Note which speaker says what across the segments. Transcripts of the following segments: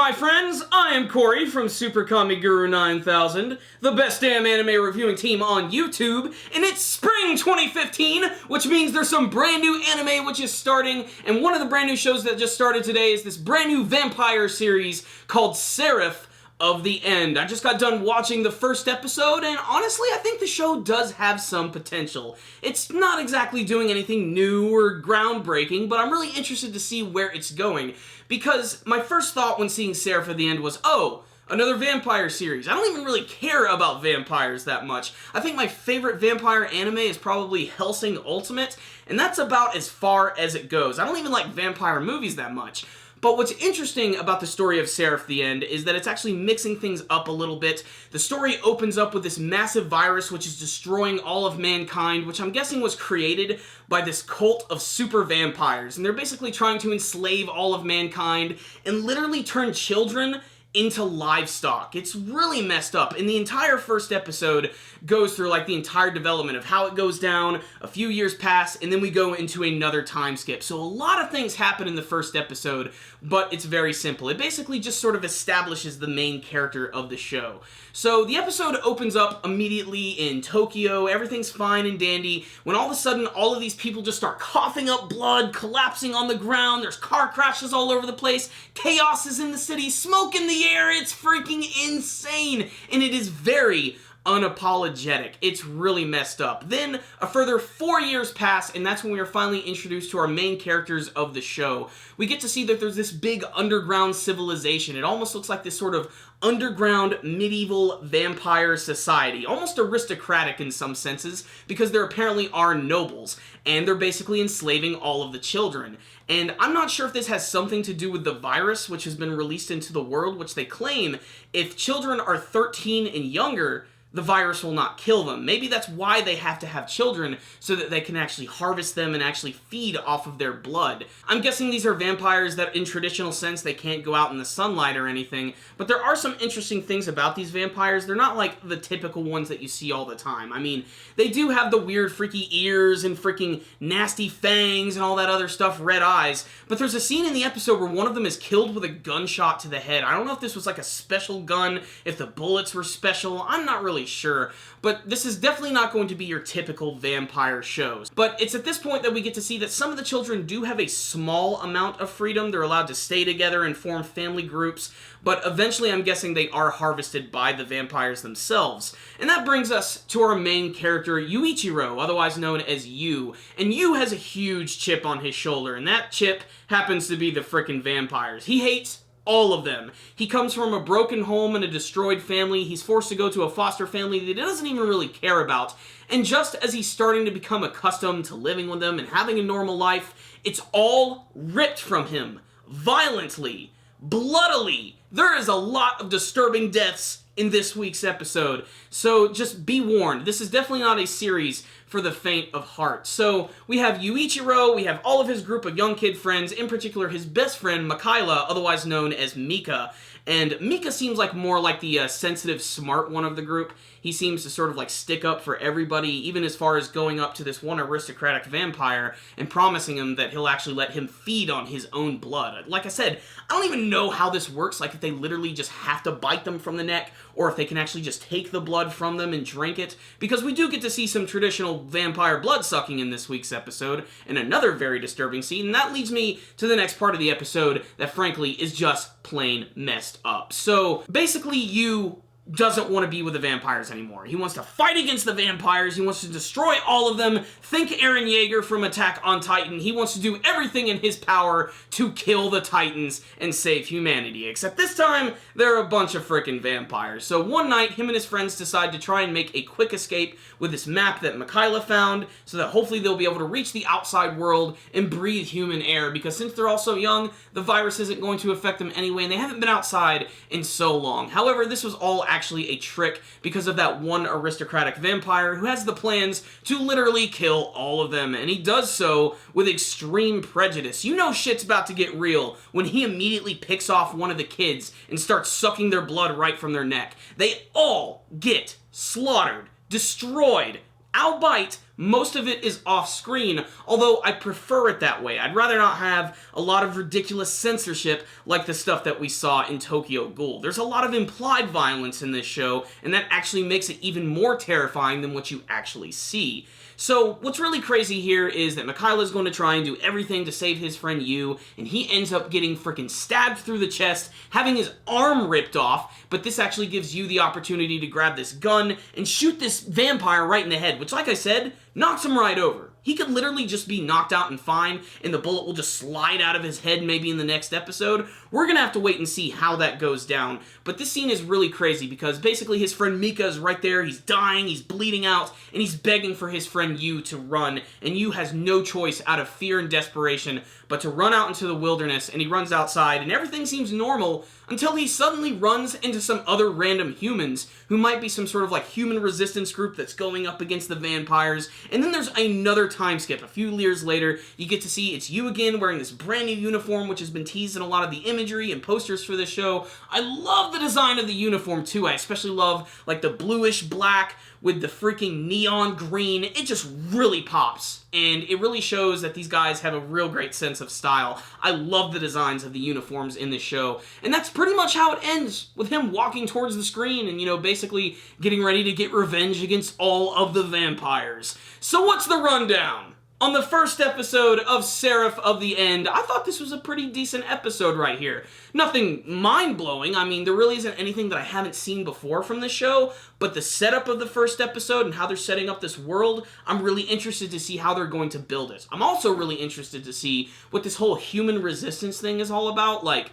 Speaker 1: my friends, I am Corey from Super Kami Guru 9000, the best damn anime reviewing team on YouTube, and it's spring 2015, which means there's some brand new anime which is starting, and one of the brand new shows that just started today is this brand new vampire series called Seraph of the End. I just got done watching the first episode, and honestly, I think the show does have some potential. It's not exactly doing anything new or groundbreaking, but I'm really interested to see where it's going, because my first thought when seeing Seraph of the End was, oh, another vampire series. I don't even really care about vampires that much. I think my favorite vampire anime is probably Hellsing Ultimate, and that's about as far as it goes. I don't even like vampire movies that much. But what's interesting about the story of Seraph the End is that it's actually mixing things up a little bit. The story opens up with this massive virus which is destroying all of mankind, which I'm guessing was created by this cult of super vampires. And they're basically trying to enslave all of mankind and literally turn children into livestock. It's really messed up, and the entire first episode goes through like the entire development of how it goes down, a few years pass, and then we go into another time skip. So a lot of things happen in the first episode, but it's very simple. It basically just sort of establishes the main character of the show. So the episode opens up immediately in Tokyo, everything's fine and dandy, when all of a sudden all of these people just start coughing up blood, collapsing on the ground, there's car crashes all over the place, chaos is in the city, smoke in the air, it's freaking insane, and it is very unapologetic. It's really messed up. Then a further 4 years pass, and that's when we are finally introduced to our main characters of the show. We get to see that there's this big underground civilization. It almost looks like this sort of underground medieval vampire society, almost aristocratic in some senses, because there apparently are nobles, and they're basically enslaving all of the children. And I'm not sure if this has something to do with the virus which has been released into the world, which they claim if children are 13 and younger, the virus will not kill them. Maybe that's why they have to have children, so that they can actually harvest them and actually feed off of their blood. I'm guessing these are vampires that in traditional sense they can't go out in the sunlight or anything, but there are some interesting things about these vampires. They're not like the typical ones that you see all the time. I mean, they do have the weird freaky ears and freaking nasty fangs and all that other stuff, red eyes, but there's a scene in the episode where one of them is killed with a gunshot to the head. I don't know if this was like a special gun, if the bullets were special, I'm not really sure, but this is definitely not going to be your typical vampire shows. But it's at this point that we get to see that some of the children do have a small amount of freedom. They're allowed to stay together and form family groups, but eventually I'm guessing they are harvested by the vampires themselves. And that brings us to our main character, Yuichiro, otherwise known as Yu. And Yu has a huge chip on his shoulder, and that chip happens to be the frickin' vampires. He hates all of them. He comes from a broken home and a destroyed family. He's forced to go to a foster family that he doesn't even really care about. And just as he's starting to become accustomed to living with them and having a normal life, it's all ripped from him. Violently. Bloodily. There is a lot of disturbing deaths in this week's episode. So just be warned. This is definitely not a series for the faint of heart. So we have Yuichiro, we have all of his group of young kid friends, in particular his best friend, Mikaela, otherwise known as Mika. And Mika seems like more like the sensitive, smart one of the group. He seems to sort of like stick up for everybody, even as far as going up to this one aristocratic vampire and promising him that he'll actually let him feed on his own blood. Like I said, I don't even know how this works, like if they literally just have to bite them from the neck, or if they can actually just take the blood from them and drink it, because we do get to see some traditional vampire blood sucking in this week's episode, and another very disturbing scene, and that leads me to the next part of the episode that frankly is just plain messed up. So basically Yu doesn't want to be with the vampires anymore. He wants to fight against the vampires. He wants to destroy all of them. Think Eren Yeager from Attack on Titan. He wants to do everything in his power to kill the Titans and save humanity. Except this time, they're a bunch of frickin' vampires. So one night, him and his friends decide to try and make a quick escape with this map that Mikaela found, so that hopefully they'll be able to reach the outside world and breathe human air, because since they're all so young, the virus isn't going to affect them anyway, and they haven't been outside in so long. However, this was all actually a trick because of that one aristocratic vampire who has the plans to literally kill all of them, and he does so with extreme prejudice. You know shit's about to get real when he immediately picks off one of the kids and starts sucking their blood right from their neck. They all get slaughtered, destroyed, albeit most of it is off-screen, although I prefer it that way. I'd rather not have a lot of ridiculous censorship like the stuff that we saw in Tokyo Ghoul. There's a lot of implied violence in this show, and that actually makes it even more terrifying than what you actually see. So, what's really crazy here is that Mikhail's going to try and do everything to save his friend Yu, and he ends up getting freaking stabbed through the chest, having his arm ripped off, but this actually gives Yu the opportunity to grab this gun and shoot this vampire right in the head, which, like I said, knocks him right over. He could literally just be knocked out and fine, and the bullet will just slide out of his head maybe in the next episode. We're gonna have to wait and see how that goes down, but this scene is really crazy because basically his friend Mika is right there, he's dying, he's bleeding out, and he's begging for his friend Yu to run, and Yu has no choice out of fear and desperation but to run out into the wilderness, and he runs outside, and everything seems normal until he suddenly runs into some other random humans who might be some sort of like human resistance group that's going up against the vampires, and then there's another time skip. A few years later, you get to see it's Yu again wearing this brand new uniform, which has been teased in a lot of the imagery and posters for this show. I love the design of the uniform too. I especially love like the bluish black with the freaking neon green. It just really pops, and it really shows that these guys have a real great sense of style. I love the designs of the uniforms in this show, and that's pretty much how it ends, with him walking towards the screen and, you know, basically getting ready to get revenge against all of the vampires. So what's the rundown? On the first episode of Seraph of the End, I thought this was a pretty decent episode right here. Nothing mind-blowing. I mean, there really isn't anything that I haven't seen before from this show, but the setup of the first episode and how they're setting up this world, I'm really interested to see how they're going to build it. I'm also really interested to see what this whole human resistance thing is all about. Like,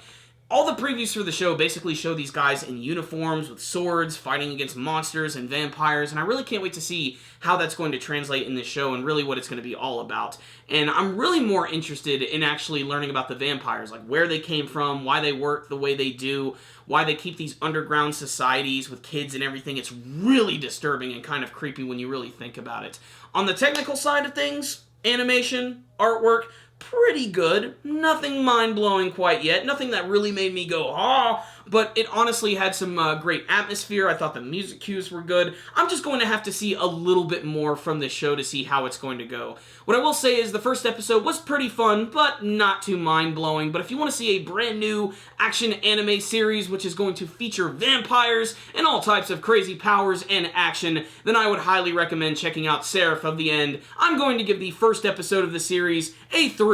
Speaker 1: all the previews for the show basically show these guys in uniforms with swords fighting against monsters and vampires, and I really can't wait to see how that's going to translate in this show and really what it's going to be all about. And I'm really more interested in actually learning about the vampires, like where they came from, why they work the way they do, why they keep these underground societies with kids and everything. It's really disturbing and kind of creepy when you really think about it. On the technical side of things, animation, artwork, pretty good. Nothing mind-blowing quite yet. Nothing that really made me go, ah, but it honestly had some great atmosphere. I thought the music cues were good. I'm just going to have to see a little bit more from this show to see how it's going to go. What I will say is the first episode was pretty fun, but not too mind-blowing. But if you want to see a brand new action anime series which is going to feature vampires and all types of crazy powers and action, then I would highly recommend checking out Seraph of the End. I'm going to give the first episode of the series a 3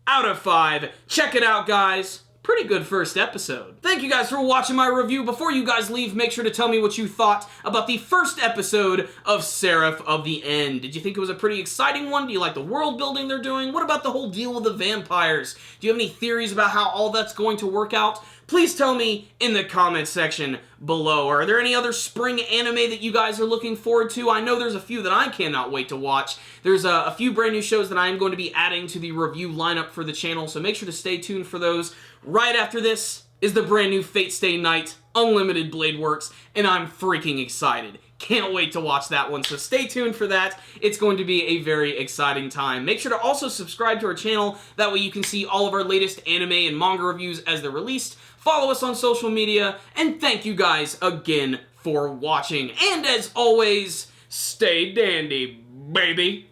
Speaker 1: out of 5. Check it out, guys. Pretty good first episode. Thank you guys for watching my review. Before you guys leave, make sure to tell me what you thought about the first episode of Seraph of the End. Did you think it was a pretty exciting one? Do you like the world building they're doing? What about the whole deal with the vampires? Do you have any theories about how all that's going to work out? Please tell me in the comments section below. Are there any other spring anime that you guys are looking forward to? I know there's a few that I cannot wait to watch. There's a few brand new shows that I am going to be adding to the review lineup for the channel, so make sure to stay tuned for those. Right after this is the brand new Fate Stay Night Unlimited Blade Works, and I'm freaking excited. Can't wait to watch that one, so stay tuned for that. It's going to be a very exciting time. Make sure to also subscribe to our channel. That way you can see all of our latest anime and manga reviews as they're released. Follow us on social media, and thank you guys again for watching. And as always, stay dandy, baby.